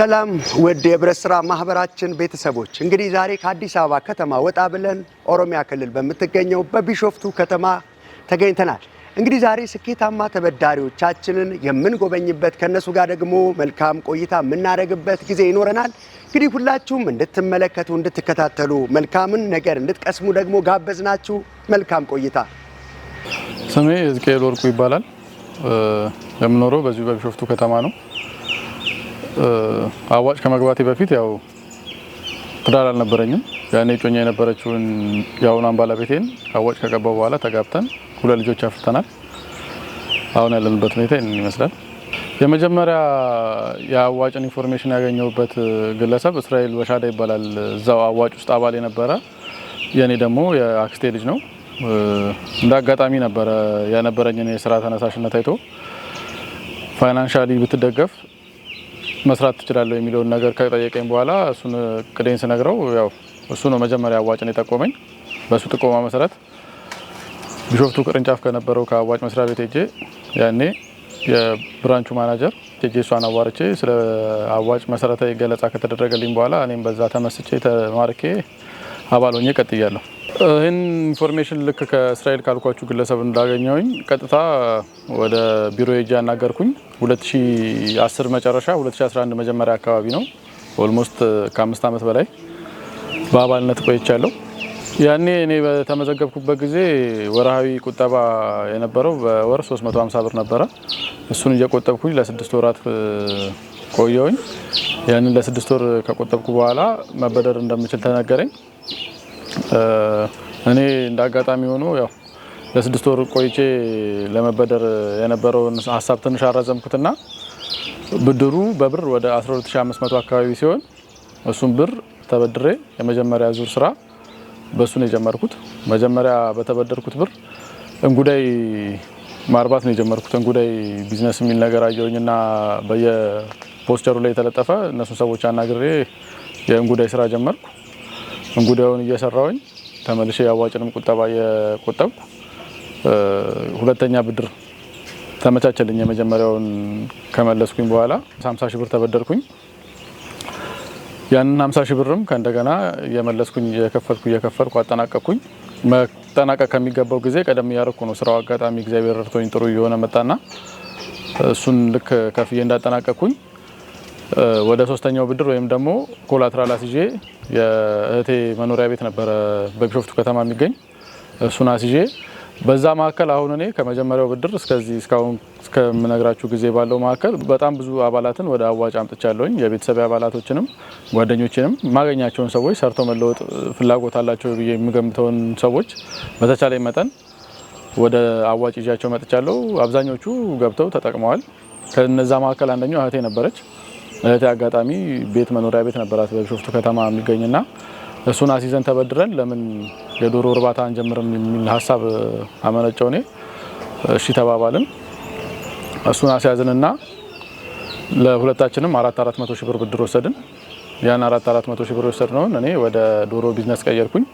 ሰላም ወደ የብረት ስራ ማህበራችን ቤተሰቦች እንግዲህ ዛሬ ከአዲስ አበባ ከተማ ወጣ ብለን ኦሮሚያ ክልል በምትገኘው በቢሾፍቱ ከተማ ተገኝተናል። እንግዲህ ዛሬ ስኬታማ ተበዳሪዎቻችንን የምንጎበኝበት ከነሱ ጋር ደግሞ መልካም ቆይታ የምናደርግበት ጊዜ ይኖረናል። እንግዲህ ሁላችሁም እንድትመለከቱ እንድትከታተሉ መልካምን ነገር እንድትቀስሙ ደግሞ ጋበዝናችሁ። መልካም ቆይታ። ስሜ ሕዝቅኤል ወርቁ ይባላል። የምኖረው በዚሁ በቢሾፍቱ ከተማ ነው። አዋጭ ከመግባቴ በፊት ያው ትዳር አልነበረኝም። ያኔ ጮኛ የነበረችውን ያውናን ባለቤቴን አዋጭ ከገባው በኋላ ተጋብተን ሁለት ልጆች አፍርተናል። አሁን ያለንበት ሁኔታ ይህንን ይመስላል። የመጀመሪያ የአዋጭን ኢንፎርሜሽን ያገኘሁበት ግለሰብ እስራኤል በሻዳ ይባላል። እዛው አዋጭ ውስጥ አባል የነበረ የኔ ደግሞ የአክስቴ ልጅ ነው። እንደ አጋጣሚ ነበረ የነበረኝን የስራ ተነሳሽነት አይቶ ፋይናንሻሊ ብትደገፍ መስራት ትችላለህ የሚለውን ነገር ከጠየቀኝ በኋላ እሱን ቅዴን ስነግረው ያው እሱ ነው መጀመሪያ አዋጭን የጠቆመኝ። በሱ ጥቆማ መሰረት ቢሾፍቱ ቅርንጫፍ ከነበረው ከአዋጭ መስሪያ ቤት ሄጄ ያኔ የብራንቹ ማናጀር ሄጄ እሷን አዋርቼ ስለ አዋጭ መሰረታዊ ገለጻ ከተደረገልኝ በኋላ እኔም በዛ ተመስጬ ተማርኬ አባል ሆኜ ቀጥያለሁ። ይህን ኢንፎርሜሽን ልክ ከእስራኤል ካልኳችሁ ግለሰብ እንዳገኘውኝ ቀጥታ ወደ ቢሮ ሄጄ ያናገርኩኝ 2010 መጨረሻ 2011 መጀመሪያ አካባቢ ነው። ኦልሞስት ከ5 ዓመት በላይ በአባልነት ቆይቻለሁ። ያኔ እኔ በተመዘገብኩበት ጊዜ ወርሃዊ ቁጠባ የነበረው በወር 350 ብር ነበረ። እሱን እየቆጠብኩኝ ለ6 ወራት ቆየውኝ። ያንን ለ6 ወር ከቆጠብኩ በኋላ መበደር እንደምችል ተነገረኝ። እኔ እንዳጋጣሚ ሆኖ ያው ለ6 ወር ቆይቼ ለመበደር የነበረውን ሀሳብ ትንሽ አራዘምኩትና ብድሩ በብር ወደ 12500 አካባቢ ሲሆን እሱን ብር ተበድሬ የመጀመሪያ ዙር ስራ በሱን የጀመርኩት። መጀመሪያ በተበደርኩት ብር እንጉዳይ ማርባት ነው የጀመርኩት። እንጉዳይ ቢዝነስ የሚል ነገር አየሁኝና በየፖስተሩ ላይ የተለጠፈ እነሱን ሰዎች አናግሬ የእንጉዳይ ስራ ጀመርኩ። እንጉዳዩን እየሰራውኝ ተመልሼ ያዋጭንም ቁጠባ እየቆጠብኩ ሁለተኛ ብድር ተመቻቸልኝ። የመጀመሪያውን ከመለስኩኝ በኋላ 50 ሺህ ብር ተበደርኩኝ። ያንን 50 ሺህ ብርም ከእንደገና እየመለስኩኝ እየከፈልኩ አጠናቀቅኩኝ። መጠናቀቅ ከሚገባው ጊዜ ቀደም እያደረኩ ነው ስራው። አጋጣሚ እግዚአብሔር ረድቶኝ ጥሩ እየሆነ መጣና እሱን ልክ ከፍዬ እንዳጠናቀቅኩኝ ወደ ሶስተኛው ብድር ወይም ደግሞ ኮላትራል አስይዤ የእህቴ መኖሪያ ቤት ነበረ በቢሾፍቱ ከተማ የሚገኝ እሱን አስይዤ በዛ መካከል አሁን እኔ ከመጀመሪያው ብድር እስካሁን እስከምነግራችሁ ጊዜ ባለው መካከል በጣም ብዙ አባላትን ወደ አዋጭ አምጥቻለሁኝ። የቤተሰብ አባላቶችንም ጓደኞችንም ማገኛቸውን ሰዎች ሰርተው መለወጥ ፍላጎት አላቸው ብዬ የምገምተውን ሰዎች በተቻለ መጠን ወደ አዋጭ ይዣቸው መጥቻለሁ። አብዛኞቹ ገብተው ተጠቅመዋል። ከነዛ መካከል አንደኛው እህቴ ነበረች። እህቴ አጋጣሚ ቤት መኖሪያ ቤት ነበራት በቢሾፍቱ ከተማ የሚገኝና እሱን አስይዘን ተበድረን ለምን የዶሮ እርባታ አንጀምርም የሚል ሀሳብ አመነጨው። እኔ እሺ ተባባልን። እሱን አስያዝንና ለሁለታችንም 400 ሺህ ብር ብድር ወሰድን። ያን 400 ሺህ ብር ወሰድነውን እኔ ወደ ዶሮ ቢዝነስ ቀየርኩኝ።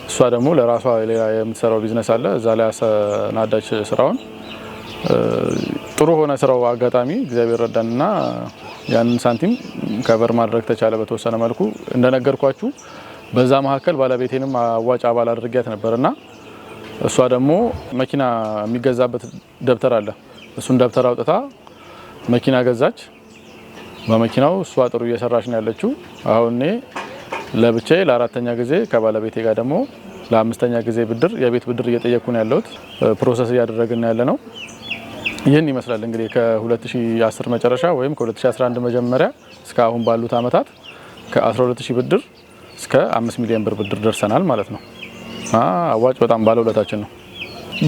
እሷ ደግሞ ለራሷ ሌላ የምትሰራው ቢዝነስ አለ። እዛ ላይ አሰናዳች ስራውን። ጥሩ ሆነ ስራው። አጋጣሚ እግዚአብሔር ረዳንና ያንን ሳንቲም ከበር ማድረግ ተቻለ በተወሰነ መልኩ። እንደነገርኳችሁ በዛ መካከል ባለቤቴንም አዋጭ አባል አድርጊያት ነበርና እሷ ደግሞ መኪና የሚገዛበት ደብተር አለ። እሱን ደብተር አውጥታ መኪና ገዛች። በመኪናው እሷ ጥሩ እየሰራች ነው ያለችው። አሁን እኔ ለብቻዬ ለአራተኛ ጊዜ ከባለቤቴ ጋር ደግሞ ለአምስተኛ ጊዜ ብድር የቤት ብድር እየጠየቅኩ ነው ያለሁት። ፕሮሰስ እያደረግን ያለ ነው። ይህን ይመስላል እንግዲህ ከ2010 መጨረሻ ወይም ከ2011 መጀመሪያ እስከ አሁን ባሉት አመታት ከ12000 ብድር እስከ 5 ሚሊዮን ብር ብድር ደርሰናል ማለት ነው። አዋጭ በጣም ባለውለታችን ነው።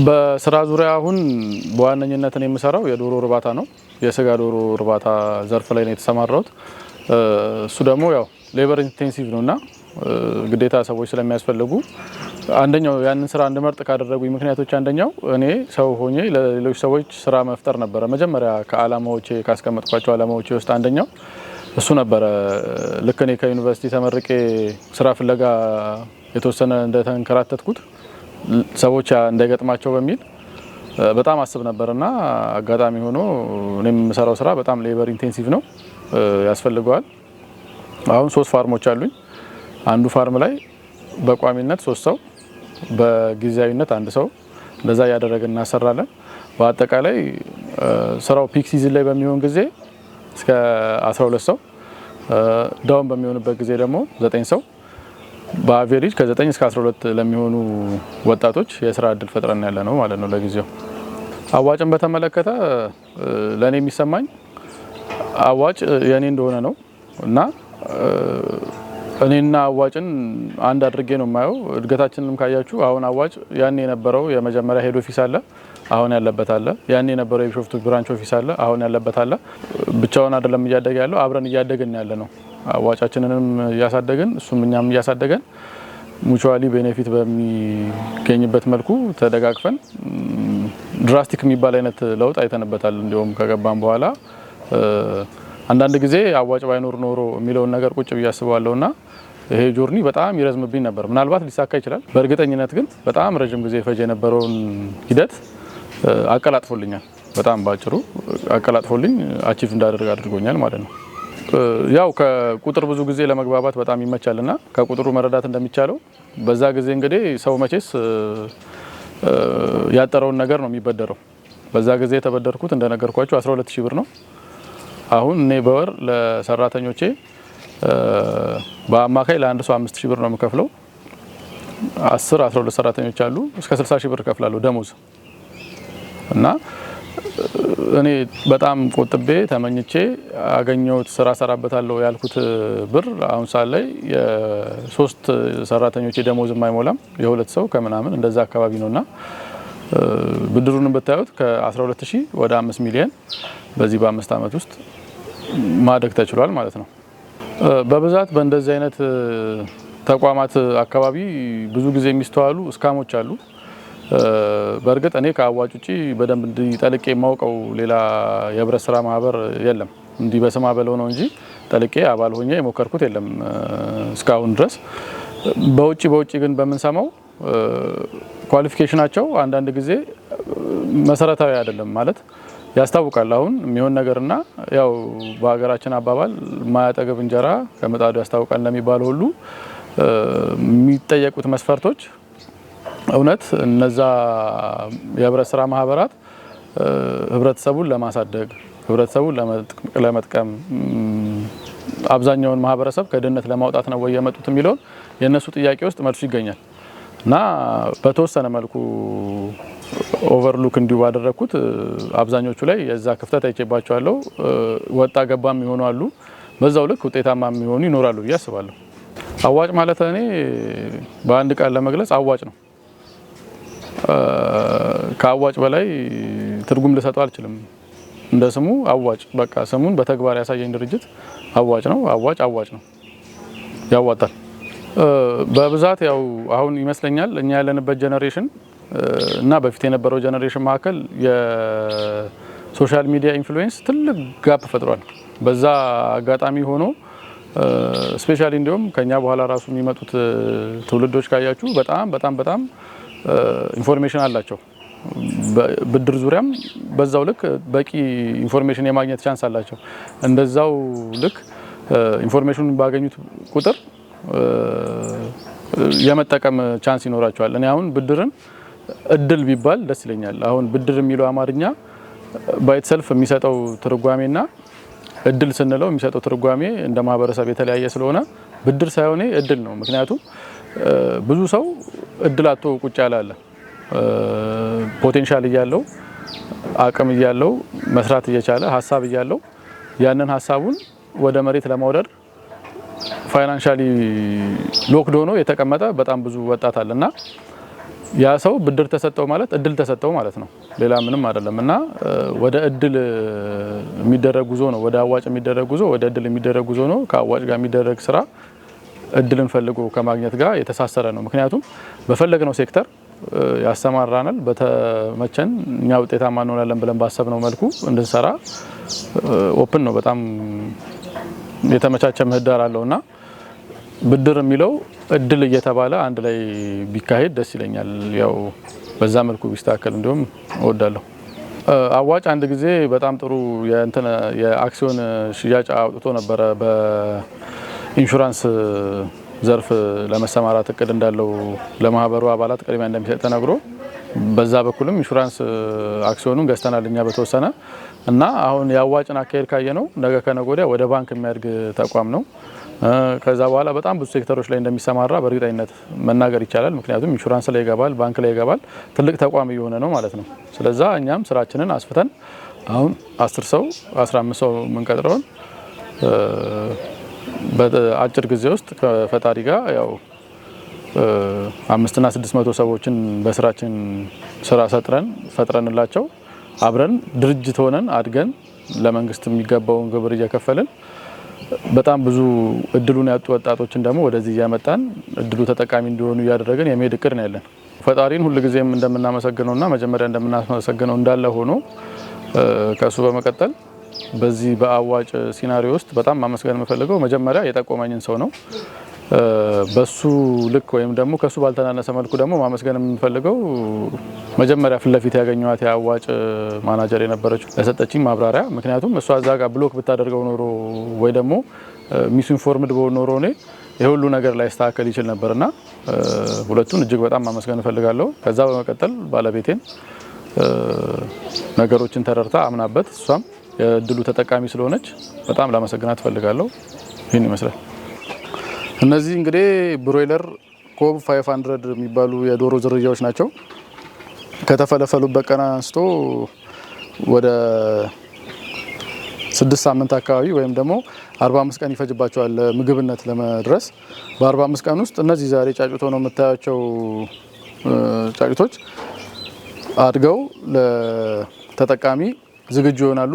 በስራ ዙሪያ አሁን በዋነኝነት እኔ የምሰራው የዶሮ እርባታ ነው። የስጋ ዶሮ እርባታ ዘርፍ ላይ ነው የተሰማራሁት። እሱ ደግሞ ያው ሌበር ኢንቴንሲቭ ነውና ግዴታ ሰዎች ስለሚያስፈልጉ አንደኛው ያንን ስራ እንድመርጥ ካደረጉኝ ምክንያቶች አንደኛው እኔ ሰው ሆኜ ለሌሎች ሰዎች ስራ መፍጠር ነበረ። መጀመሪያ ከአላማዎቼ ካስቀመጥኳቸው አላማዎቼ ውስጥ አንደኛው እሱ ነበረ። ልክ እኔ ከዩኒቨርሲቲ ተመርቄ ስራ ፍለጋ የተወሰነ እንደተንከራተትኩት ሰዎች እንዳይገጥማቸው በሚል በጣም አስብ ነበርና አጋጣሚ ሆኖ እኔም የምሰራው ስራ በጣም ሌበር ኢንቴንሲቭ ነው፣ ያስፈልገዋል። አሁን 3 ፋርሞች አሉኝ። አንዱ ፋርም ላይ በቋሚነት 3 ሰው፣ በጊዜያዊነት 1 ሰው እንደዛ ያደረግን እናሰራለን። በአጠቃላይ ስራው ፒክ ሲዝን ላይ በሚሆን ጊዜ እስከ 12 ሰው፣ ዳውን በሚሆንበት ጊዜ ደግሞ 9 ሰው፣ በአቬሬጅ ከ9 እስከ 12 ለሚሆኑ ወጣቶች የስራ እድል ፈጥረን ያለ ነው ማለት ነው ለጊዜው። አዋጭን በተመለከተ ለኔ የሚሰማኝ አዋጭ የኔ እንደሆነ ነው እና እኔና አዋጭን አንድ አድርጌ ነው የማየው። እድገታችንንም ካያችሁ አሁን አዋጭ ያኔ የነበረው የመጀመሪያ ሄድ ኦፊስ አለ፣ አሁን ያለበት አለ። ያኔ የነበረው የቢሾፍቱ ብራንች ኦፊስ አለ፣ አሁን ያለበት አለ። ብቻውን አይደለም እያደገ ያለው፣ አብረን እያደግን ያለ ነው። አዋጫችንንም እያሳደግን እሱም እኛም እያሳደገን ሙቹዋሊ ቤኔፊት በሚገኝበት መልኩ ተደጋግፈን ድራስቲክ የሚባል አይነት ለውጥ አይተንበታል። እንዲሁም ከገባን በኋላ አንዳንድ ጊዜ አዋጭ ባይኖር ኖሮ የሚለውን ነገር ቁጭ ብዬ አስባለሁና ይሄ ጆርኒ በጣም ይረዝምብኝ ነበር። ምናልባት ሊሳካ ይችላል። በእርግጠኝነት ግን በጣም ረጅም ጊዜ ፈጅ የነበረውን ሂደት አቀላጥፎልኛል። በጣም ባጭሩ አቀላጥፎልኝ አቺቭ እንዳደርግ አድርጎኛል ማለት ነው። ያው ከቁጥር ብዙ ጊዜ ለመግባባት በጣም ይመቻልና ከቁጥሩ መረዳት እንደሚቻለው በዛ ጊዜ እንግዲህ ሰው መቼስ ያጠረውን ነገር ነው የሚበደረው። በዛ ጊዜ የተበደርኩት እንደነገርኳችሁ 12000 ብር ነው። አሁን እኔ በወር ለሰራተኞቼ በአማካይ ለአንድ ሰው 5000 ብር ነው የምከፍለው። 12 ሰራተኞች አሉ። እስከ 60000 ብር እከፍላለሁ ደሞዝ እና እኔ በጣም ቆጥቤ ተመኝቼ አገኘሁት ስራ ሰራበታለሁ ያልኩት ብር አሁን ሰዓት ላይ የ3 ሰራተኞች ደሞዝ የማይሞላም የ2 ሰው ከምናምን እንደዛ አካባቢ ነውና ብድሩንም ብታዩት ከ12000 ወደ 5 ሚሊዮን በዚህ በ5 አመት ውስጥ ማደግ ተችሏል ማለት ነው። በብዛት በእንደዚህ አይነት ተቋማት አካባቢ ብዙ ጊዜ የሚስተዋሉ እስካሞች አሉ። በእርግጥ እኔ ከአዋጭ ውጪ በደንብ እንዲጠልቄ የማውቀው ሌላ የህብረት ስራ ማህበር የለም። እንዲህ በስማ በለው ነው እንጂ ጠልቄ አባል ሆኜ የሞከርኩት የለም እስካሁን ድረስ። በውጪ ግን በምንሰማው ኳሊፊኬሽናቸው አንዳንድ ጊዜ መሰረታዊ አይደለም ማለት ያስታውቃል። አሁን የሚሆን ነገርና ያው በሀገራችን አባባል ማያጠገብ እንጀራ ከምጣዱ ያስታውቃል እንደሚባለው ሁሉ የሚጠየቁት መስፈርቶች እውነት እነዛ የህብረት ስራ ማህበራት ህብረተሰቡን ለማሳደግ ህብረተሰቡን ለመጥቀም አብዛኛውን ማህበረሰብ ከድህነት ለማውጣት ነው ወይ የመጡት የሚለውን የነሱ ጥያቄ ውስጥ መልሱ ይገኛል እና በተወሰነ መልኩ ኦቨርሉክ እንዲሁ ባደረኩት አብዛኞቹ ላይ የዛ ክፍተት አይቼባቸዋለሁ። ወጣ ገባም ይሆኑ አሉ፣ በዛው ልክ ውጤታማ የሚሆኑ ይኖራሉ ብዬ አስባለሁ። አዋጭ ማለት እኔ በአንድ ቃል ለመግለጽ አዋጭ ነው። ከአዋጭ በላይ ትርጉም ልሰጠው አልችልም። እንደ ስሙ አዋጭ፣ በቃ ስሙን በተግባር ያሳየኝ ድርጅት አዋጭ ነው። አዋጭ ነው፣ ያዋጣል። በብዛት ያው አሁን ይመስለኛል እኛ ያለንበት ጀነሬሽን እና በፊት የነበረው ጀነሬሽን መካከል የሶሻል ሚዲያ ኢንፍሉዌንስ ትልቅ ጋፕ ፈጥሯል። በዛ አጋጣሚ ሆኖ ስፔሻሊ እንዲሁም ከኛ በኋላ ራሱ የሚመጡት ትውልዶች ካያችሁ በጣም ኢንፎርሜሽን አላቸው። ብድር ዙሪያም በዛው ልክ በቂ ኢንፎርሜሽን የማግኘት ቻንስ አላቸው። እንደዛው ልክ ኢንፎርሜሽኑን ባገኙት ቁጥር የመጠቀም ቻንስ ይኖራቸዋል። እኔ አሁን ብድርን እድል ቢባል ደስ ይለኛል። አሁን ብድር የሚለው አማርኛ ባይትሰልፍ የሚሰጠው ትርጓሜና እድል ስንለው የሚሰጠው ትርጓሜ እንደ ማህበረሰብ የተለያየ ስለሆነ ብድር ሳይሆን እድል ነው። ምክንያቱም ብዙ ሰው እድል አጥቶ ቁጭ ያለ አለ። ፖቴንሻል እያለው አቅም እያለው መስራት እየቻለ ሀሳብ እያለው ያንን ሀሳቡን ወደ መሬት ለማውረድ ፋይናንሻሊ ሎክድ ሆኖ የተቀመጠ በጣም ብዙ ወጣት አለና ያ ሰው ብድር ተሰጠው ማለት እድል ተሰጠው ማለት ነው። ሌላ ምንም አይደለም። እና ወደ እድል የሚደረግ ጉዞ ነው፣ ወደ አዋጭ የሚደረግ ጉዞ፣ ወደ እድል የሚደረግ ጉዞ ነው። ከአዋጭ ጋር የሚደረግ ስራ እድልን ፈልጎ ከማግኘት ጋር የተሳሰረ ነው። ምክንያቱም በፈለግነው ሴክተር ያሰማራናል። በተመቸን እኛ ውጤታማ እንሆናለን ብለን ባሰብነው መልኩ እንድንሰራ ኦፕን ነው። በጣም የተመቻቸ ምህዳር አለውና ብድር የሚለው እድል እየተባለ አንድ ላይ ቢካሄድ ደስ ይለኛል። ያው በዛ መልኩ ቢስተካከል እንዲሁም እወዳለሁ። አዋጭ አንድ ጊዜ በጣም ጥሩ የአክሲዮን ሽያጭ አውጥቶ ነበረ ኢንሹራንስ ዘርፍ ለመሰማራት እቅድ እንዳለው ለማህበሩ አባላት ቅድሚያ እንደሚሰጥ ተነግሮ በዛ በኩልም ኢንሹራንስ አክሲዮኑን ገዝተናል እኛ በተወሰነ እና አሁን ያዋጭን አካሄድ ካየ ነው ነገ ከነገ ወዲያ ወደ ባንክ የሚያድግ ተቋም ነው። ከዛ በኋላ በጣም ብዙ ሴክተሮች ላይ እንደሚሰማራ በእርግጠኝነት መናገር ይቻላል። ምክንያቱም ኢንሹራንስ ላይ ይገባል፣ ባንክ ላይ ይገባል፣ ትልቅ ተቋም እየሆነ ነው ማለት ነው። ስለዛ እኛም ስራችንን አስፍተን አሁን 10 ሰው 15 ሰው የምንቀጥረውን በአጭር ጊዜ ውስጥ ከፈጣሪ ጋር ያው 500 እና 600 ሰዎችን በስራችን ስራ ፈጥረንላቸው አብረን ድርጅት ሆነን አድገን ለመንግስት የሚገባውን ግብር እየከፈልን በጣም ብዙ እድሉን ያጡ ወጣቶችን ደግሞ ወደዚህ እያመጣን እድሉ ተጠቃሚ እንዲሆኑ እያደረገን የመሄድ እቅድ ነው ያለን። ፈጣሪን ሁልጊዜም እንደምናመሰግነውና መጀመሪያ እንደምናመሰግነው እንዳለ ሆኖ ከሱ በመቀጠል በዚህ በአዋጭ ሲናሪዮ ውስጥ በጣም ማመስገን የምፈልገው መጀመሪያ የጠቆመኝን ሰው ነው። በሱ ልክ ወይም ደግሞ ከሱ ባልተናነሰ መልኩ ደግሞ ማመስገን የምፈልገው መጀመሪያ ፊት ለፊት ያገኘኋት የአዋጭ ማናጀር የነበረችው ለሰጠችኝ ማብራሪያ። ምክንያቱም እሷ እዛ ጋር ብሎክ ብታደርገው ኖሮ ወይ ደግሞ ሚስ ኢንፎርምድ በሆነ ኖሮ እኔ የሁሉ ነገር ላይ ስተካከል ይችል ነበርና ሁለቱን እጅግ በጣም ማመስገን እፈልጋለሁ። ከዛ በመቀጠል ባለቤቴን ነገሮችን ተረድታ አምናበት እሷም የእድሉ ተጠቃሚ ስለሆነች በጣም ላመሰግናት እፈልጋለሁ። ይህን ይመስላል። እነዚህ እንግዲህ ብሮይለር ኮብ 500 የሚባሉ የዶሮ ዝርያዎች ናቸው። ከተፈለፈሉበት ቀን አንስቶ ወደ 6 ሳምንት አካባቢ ወይም ደግሞ 45 ቀን ይፈጅባቸዋል ምግብነት ለመድረስ። በ45 ቀን ውስጥ እነዚህ ዛሬ ጫጩቶ ነው የምታያቸው ጫጩቶች አድገው ለተጠቃሚ ዝግጁ ይሆናሉ።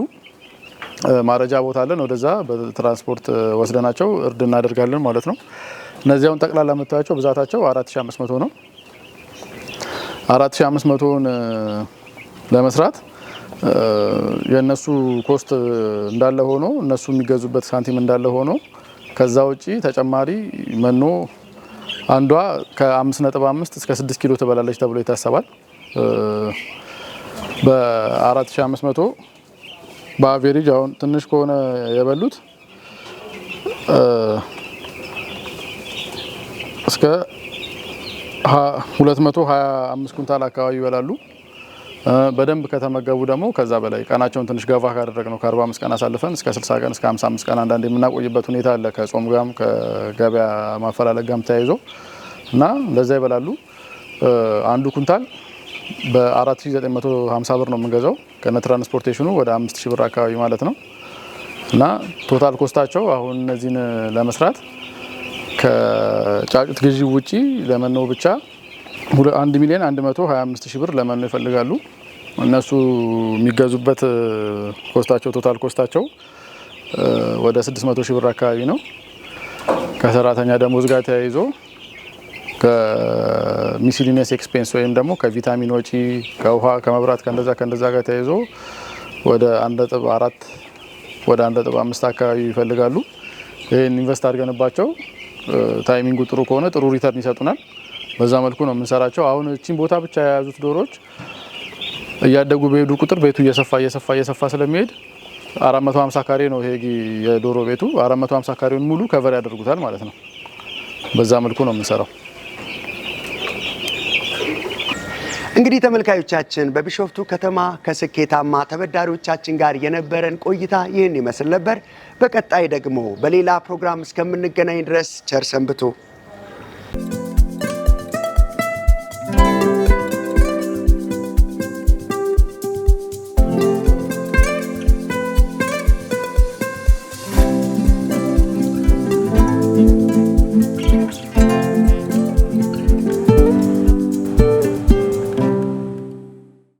ማረጃ ቦታ አለን። ወደዛ በትራንስፖርት ወስደናቸው እርድ እናደርጋለን ማለት ነው። እነዚያውን ጠቅላላ የምታያቸው ብዛታቸው 4500 ነው። 4500ን ለመስራት የነሱ ኮስት እንዳለ ሆኖ እነሱ የሚገዙበት ሳንቲም እንዳለ ሆኖ ከዛ ውጪ ተጨማሪ መኖ አንዷ ከ5.5 እስከ 6 ኪሎ ትበላለች ተብሎ ይታሰባል። በ4500 በአቬሬጅ አሁን ትንሽ ከሆነ የበሉት እስከ 225 ኩንታል አካባቢ ይበላሉ። በደንብ ከተመገቡ ደግሞ ከዛ በላይ ቀናቸውን ትንሽ ገፋ ካደረግ ነው ከ45 ቀን አሳልፈን እስከ 60 ቀን እስከ 55 ቀን አንዳንድ የምናቆይበት ሁኔታ አለ። ከጾም ጋም ከገበያ ማፈላለግ ጋም ተያይዞ እና እንደዛ ይበላሉ። አንዱ ኩንታል በ4950 ብር ነው የምንገዛው ከነ ትራንስፖርቴሽኑ ወደ 5000 ብር አካባቢ ማለት ነው። እና ቶታል ኮስታቸው አሁን እነዚህን ለመስራት ከጫጩት ግዢ ውጪ ለመኖ ብቻ 1,125,000 ብር ለመኖ ይፈልጋሉ። እነሱ የሚገዙበት ኮስታቸው ቶታል ኮስታቸው ወደ 600,000 ብር አካባቢ ነው። ከሰራተኛ ደሞዝ ጋር ተያይዞ ከሚስሊኒየስ ኤክስፔንስ ወይም ደግሞ ከቪታሚን ወጪ ከውሃ ከመብራት ከእንደዛ ጋር ተያይዞ ወደ 1.4 ወደ 1.5 አካባቢ ይፈልጋሉ። ይህን ኢንቨስት አድርገንባቸው ታይሚንጉ ጥሩ ከሆነ ጥሩ ሪተርን ይሰጡናል። በዛ መልኩ ነው የምንሰራቸው። አሁን እቺን ቦታ ብቻ የያዙት ዶሮዎች እያደጉ በሄዱ ቁጥር ቤቱ እየሰፋ ስለሚሄድ 450 ካሬ ነው ይሄ የዶሮ ቤቱ። 450 ካሬውን ሙሉ ከቨር ያደርጉታል ማለት ነው። በዛ መልኩ ነው የምንሰራው። እንግዲህ ተመልካዮቻችን በቢሾፍቱ ከተማ ከስኬታማ ተበዳሪዎቻችን ጋር የነበረን ቆይታ ይህን ይመስል ነበር። በቀጣይ ደግሞ በሌላ ፕሮግራም እስከምንገናኝ ድረስ ቸር ሰንብቱ።